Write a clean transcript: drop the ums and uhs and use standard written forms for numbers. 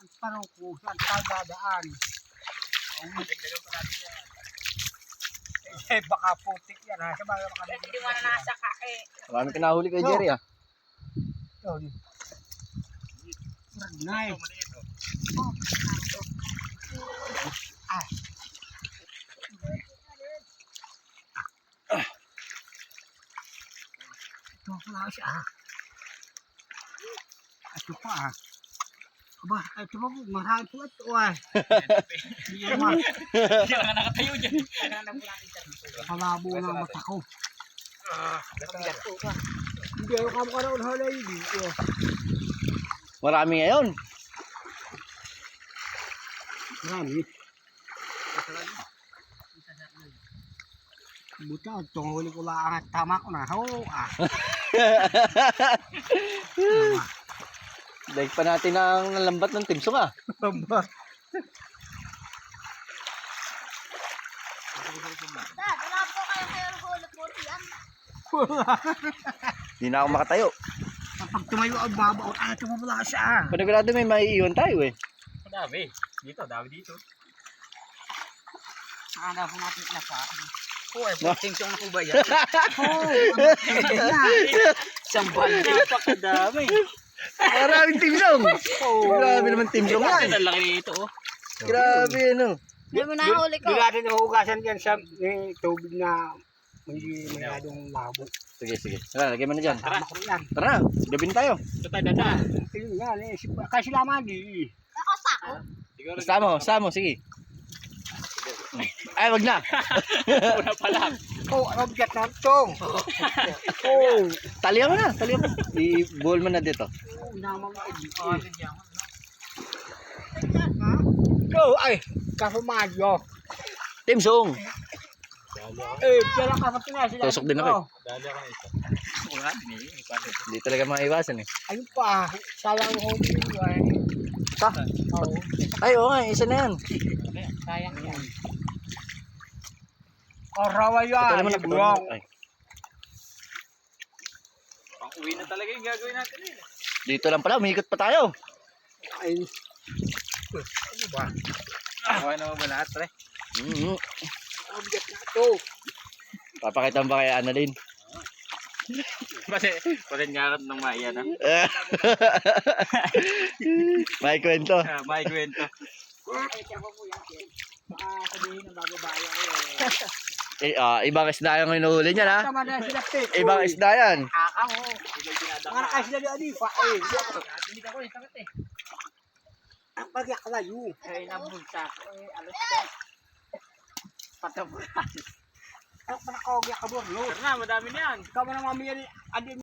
Ang tanong ko, saan tayo dadaan? Eh, baka putik yan ha. Sabagay baka Hindi mo na nasaka eh. Marami ka nahuli kay Jerry ah. yun. Nice. Ito pala siya ah. Ito pa ah. Aba, ito pa po, marami po ito ah. Hindi naman. Hindi ka nakatayo dyan. Kalabo ng mata ko. Hindi ako kamukha na unhala yun. Marami ngayon. Marami. Buta, itong huli ko lang at tama ko na. Oo ah. Daig pa natin ang lambat ng timsong ah. Dad, wala po kayo hulog mo yan. Hindi na ako makatayo. Kapag tumayo ang babaw, ito mo pala siya. Panigurado may maiiwan tayo eh. Dami. Dami dito. Saan na po natin na pa? Oo, timsong na po ba yan? Oo, Sambal. Napakadami. Maraming timsong. Grabe naman timsong yan. Ang laki nito oh. Grabe ano. Hindi mo nahuli ko. Hindi natin nahugasan yan sa tubig na may mayadong labo. Sige, sige. Tara, lagyan mo na dyan. Tama ko yan. Tara na, gabin tayo. Ayun nga, kasi laman di. Ako sako. Sama mo, sige. Ay, wag na. Una pa lang. Oh, ano bigat na ito? Oh, Talihan mo na, talihan mo. I-ball mo na dito. naman mo. Oh, ay, kapumadyo. Timsong. Eh, pala kapatid na sila. Tusok din ako eh. Dali ako na isa. Wala din eh. Hindi talaga maiwasan eh. Ayun pa, salang ko dito ay. Ito. Ay, oo nga, isa na yan. Sayang yan. Karawa yan. Patuloy mo na, patuloy mo. Ay, Pang uwi na talaga yung gagawin natin eh. dito lang pala, umikot pa tayo. Ay, ano ba? Okay naman ba lahat pre? Mm-hmm. Ang bigat na ito. Papakita mo ba kay Annalyn? Kasi ngarap ng maiyan ha. May kwento. May kwento. Ay, kaya po yan. Baka sabihin ng bago bahay ako Eh, ibang isda yung hinuhuli niyan ha. Tama na sila, Tek. Ibang isda yan. Akang ho. Mga nakay sila di Adifa. Eh, Hindi ako eh, sakit eh. ang pagyakalayo. Ay, nabulsa ko eh. Alas ko. Patabukas. Ang panakawag yakabor, no? Tara na, madami na yan. Ikaw mo na mamaya ni Adin.